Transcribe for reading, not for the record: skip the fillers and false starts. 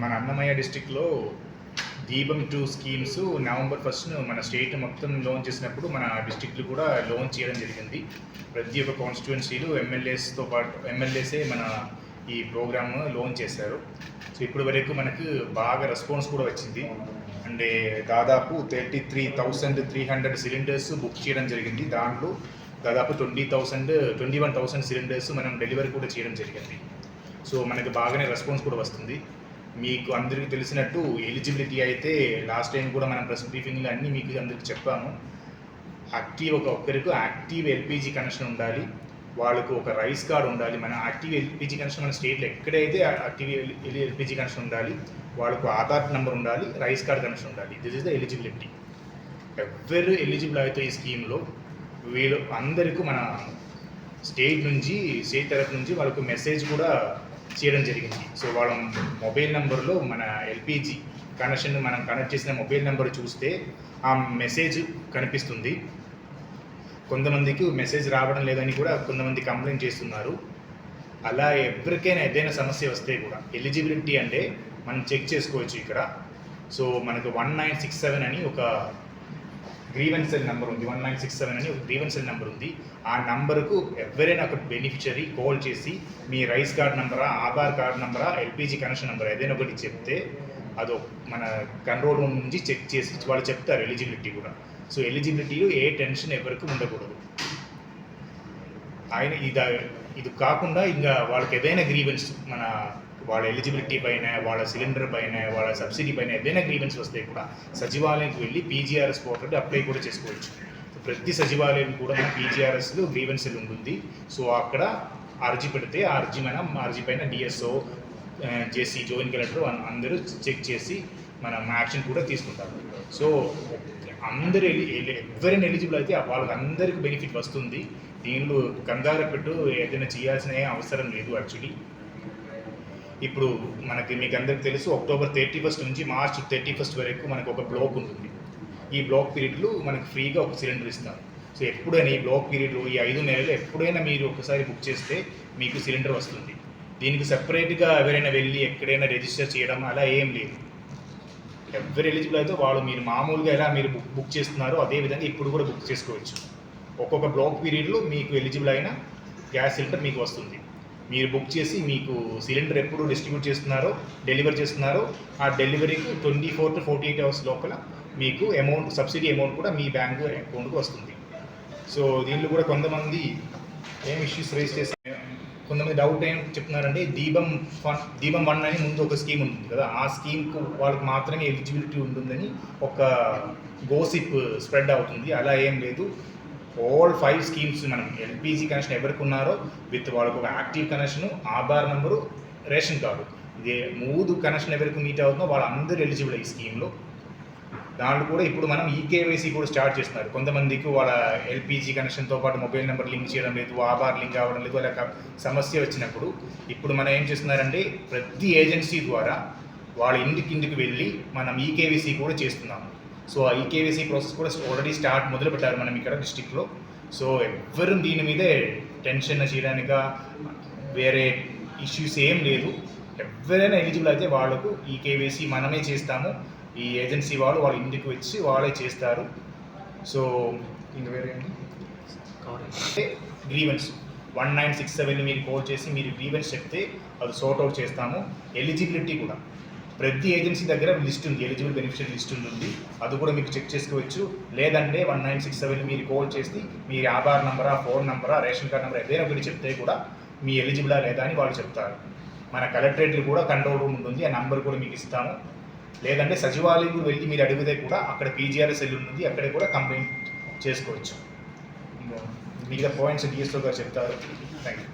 మన అన్నమయ్య డిస్టిక్లో దీపం 2 స్కీమ్స్ నవంబర్ 1 మన స్టేట్ మొత్తం లాంచ్ చేసినప్పుడు మన డిస్టిక్లు కూడా లాంచ్ చేయడం జరిగింది. ప్రతి ఒక్క కాన్స్టిట్యుయెన్సీలు ఎమ్మెల్యేస్తో పాటు ఎమ్మెల్యేసే మన ఈ ప్రోగ్రామ్ లాంచ్ చేశారు. సో ఇప్పటి వరకు మనకు బాగా రెస్పాన్స్ కూడా వచ్చింది. అంటే దాదాపు 33,300 సిలిండర్స్ బుక్ చేయడం జరిగింది. దాంట్లో దాదాపు 21,000 సిలిండర్స్ మనం డెలివరీ కూడా చేయడం జరిగింది. సో మనకి బాగానే రెస్పాన్స్ కూడా వస్తుంది. మీకు అందరికీ తెలిసినట్టు ఎలిజిబిలిటీ అయితే లాస్ట్ టైం కూడా మనం ప్రెస్ బ్రీఫింగ్లో అన్నీ మీకు అందరికీ చెప్పాము. ఒక్కరికి యాక్టివ్ ఎల్పిజి కనెక్షన్ ఉండాలి, వాళ్ళకు ఒక రైస్ కార్డ్ ఉండాలి. మన యాక్టివ్ ఎల్పిజి కనెక్షన్ మన స్టేట్లో ఎక్కడైతే యాక్టివ్ ఎల్పిజి కనెక్షన్ ఉండాలి, వాళ్ళకు ఆధార్ నెంబర్ ఉండాలి, రైస్ కార్డ్ కనెక్షన్ ఉండాలి. This is the eligibility. ఎవరు ఎలిజిబుల్ అయితే ఈ స్కీమ్లో వీళ్ళు అందరికీ మన స్టేట్ తరఫు నుంచి వాళ్ళకు మెసేజ్ కూడా చేయడం జరిగింది. సో వాళ్ళ మొబైల్ నెంబర్లో మన ఎల్పిజి కనెక్షన్ మనం కనెక్ట్ చేసిన మొబైల్ నెంబర్ చూస్తే ఆ మెసేజ్ కనిపిస్తుంది. కొంతమందికి మెసేజ్ రావడం లేదని కూడా కొంతమంది కంప్లైంట్ చేస్తున్నారు. అలా ఎవరికైనా ఏదైనా సమస్య వస్తే కూడా ఎలిజిబిలిటీ అంటే మనం చెక్ చేసుకోవచ్చు ఇక్కడ. సో మనకు 1967 అని ఒక గ్రీవెన్స్ సెల్ నెంబర్ ఉంది. 1967 అని ఒక గ్రీవెన్స్ సెల్ నెంబర్ ఉంది. ఆ నెంబర్కు ఎవరైనా ఒక బెనిఫిషరీ కాల్ చేసి మీ రైస్ కార్డ్ నెంబరా, ఆధార్ కార్డ్ నెంబరా, ఎల్పిజి కనెక్షన్ నెంబర్ ఏదైనా ఒకటి చెప్తే అది మన కంట్రోల్ రూమ్ నుంచి చెక్ చేసి వాళ్ళు చెప్తారు ఎలిజిబిలిటీ కూడా. సో ఎలిజిబిలిటీలో ఏ టెన్షన్ ఎవరికి ఉండకూడదు. ఇది కాకుండా ఇంకా వాళ్ళకి ఏదైనా గ్రీవెన్స్ వాళ్ళ ఎలిజిబిలిటీ పైన, వాళ్ళ సిలిండర్ పైన, వాళ్ళ సబ్సిడీ పైన ఏదైనా గ్రీవెన్స్ వస్తే కూడా సచివాలయంకి వెళ్ళి పీజీఆర్ఎస్ పోర్టల్ అప్లై కూడా చేసుకోవచ్చు. ప్రతి సచివాలయం కూడా మన పీజీఆర్ఎస్లో గ్రీవెన్స్ ఉంటుంది. సో అక్కడ అర్జీ పెడితే ఆ అర్జీ పైన డిఎస్ఓ, జేసీ, జాయింట్ కలెక్టర్ అందరూ చెక్ చేసి మనం యాక్షన్ కూడా తీసుకుంటారు. సో ఎవరైనా ఎలిజిబుల్ అయితే వాళ్ళకి అందరికీ బెనిఫిట్ వస్తుంది. దీనిలో కంగారు పెట్టు ఏదైనా చేయాల్సిన అవసరం లేదు. యాక్చువల్లీ ఇప్పుడు మీకు అందరికీ తెలుసు, అక్టోబర్ 31 నుంచి మార్చ్ 31 వరకు మనకు ఒక బ్లాక్ ఉంటుంది. ఈ బ్లాక్ పీరియడ్లో మనకు ఫ్రీగా ఒక సిలిండర్ ఇస్తారు. సో ఎప్పుడైనా ఈ బ్లాక్ పీరియడ్లో ఈ 5 నెలలు ఎప్పుడైనా మీరు ఒకసారి బుక్ చేస్తే మీకు సిలిండర్ వస్తుంది. దీనికి సెపరేట్గా ఎవరైనా వెళ్ళి ఎక్కడైనా రిజిస్టర్ చేయడం అలా ఏం లేదు. ఎవరు ఎలిజిబుల్ అయితే వాళ్ళు మీరు మామూలుగా ఎలా మీరు బుక్ చేస్తున్నారో అదేవిధంగా ఇప్పుడు కూడా బుక్ చేసుకోవచ్చు. ఒక్కొక్క బ్లాక్ పీరియడ్లో మీకు ఎలిజిబుల్ అయిన గ్యాస్ సిలిండర్ మీకు వస్తుంది. మీరు బుక్ చేసి మీకు సిలిండర్ ఎప్పుడు డిస్ట్రిబ్యూట్ చేస్తున్నారో, డెలివరీ చేస్తున్నారో ఆ డెలివరీకి 24 to 48 hours లోపల మీకు సబ్సిడీ అమౌంట్ కూడా మీ బ్యాంకు అకౌంట్కి వస్తుంది. సో దీనిలో కూడా కొంతమంది ఏం ఇష్యూస్ రేస్ చేసి కొంతమంది డౌట్ ఏం చెప్తున్నారంటే దీపం 1 అని ముందు ఒక స్కీమ్ ఉంటుంది కదా, ఆ స్కీమ్కు వాళ్ళకి మాత్రమే ఎలిజిబిలిటీ ఉంటుందని ఒక గోసిప్ స్ప్రెడ్ అవుతుంది. అలా ఏం లేదు. ఆల్ 5 స్కీమ్స్ మనం ఎల్పిజి కనెక్షన్ ఎవరికి ఉన్నారో విత్ వాళ్ళకు ఒక active connection, Aadhaar number, ration card, ఇదే 3 కనెక్షన్ ఎవరికి మీట్ అవుతుందో వాళ్ళందరూ ఎలిజిబుల్ ఈ స్కీమ్లో. దాంట్లో కూడా ఇప్పుడు మనం ఈకేవైసీ కూడా స్టార్ట్ చేస్తున్నారు. కొంతమందికి వాళ్ళ ఎల్పిజి కనెక్షన్తో పాటు మొబైల్ నెంబర్ లింక్ చేయడం లేదు, ఆధార్ లింక్ అవ్వడం లేదు, అలా సమస్య వచ్చినప్పుడు ఇప్పుడు మనం ఏం చేస్తున్నారంటే ప్రతి ఏజెన్సీ ద్వారా వాళ్ళ ఇంటికి వెళ్ళి మనం ఈకేవైసీ కూడా చేస్తున్నాము. సో ఆ ఈకేవైసీ ప్రాసెస్ కూడా ఆల్రెడీ మొదలు పెట్టారు మనం ఇక్కడ డిస్టిక్లో. సో ఎవ్వరూ దీని మీదే టెన్షన్ చేయడానిక వేరే ఇష్యూస్ ఏం లేదు. ఎవరైనా ఎలిజిబుల్ అయితే వాళ్ళకు ఈకేవైసీ మనమే చేస్తాము. ఈ ఏజెన్సీ వాళ్ళ ఇంటికి వచ్చి వాళ్ళే చేస్తారు. సో ఇంకా వేరే గ్రీవెన్స్ 1967 మీరు కాల్ చేసి మీరు గ్రీవెన్స్ చెప్తే అది సార్ట్ అవుట్ చేస్తాము. ఎలిజిబిలిటీ కూడా ప్రతి ఏజెన్సీ దగ్గర లిస్ట్ ఉంది, ఎలిజిబుల్ బెనిఫిషియరీ లిస్ట్ ఉంటుంది. అది కూడా మీకు చెక్ చేసుకోవచ్చు. లేదంటే 1967 మీరు కాల్ చేసి మీ ఆధార్ నెంబరా, ఫోన్ నెంబరా, రేషన్ కార్డ్ నెంబర్ ఏదైనా ఒకటి చెప్తే కూడా మీ ఎలిజిబులా లేదా అని వాళ్ళు చెప్తారు. మన కలెక్టరేట్లు కూడా కంట్రోల్ రూమ్ ఉంటుంది, ఆ నెంబర్ కూడా మీకు ఇస్తాము. లేదంటే సచివాలయం వెళ్ళి మీరు అడిగితే కూడా అక్కడ పీజీఆర్ఎస్ సెల్ ఉంటుంది, అక్కడ కూడా కంప్లైంట్ చేసుకోవచ్చు. మిగతా పాయింట్స్ డిఎస్ఓ గారు చెప్తారు. Thank you.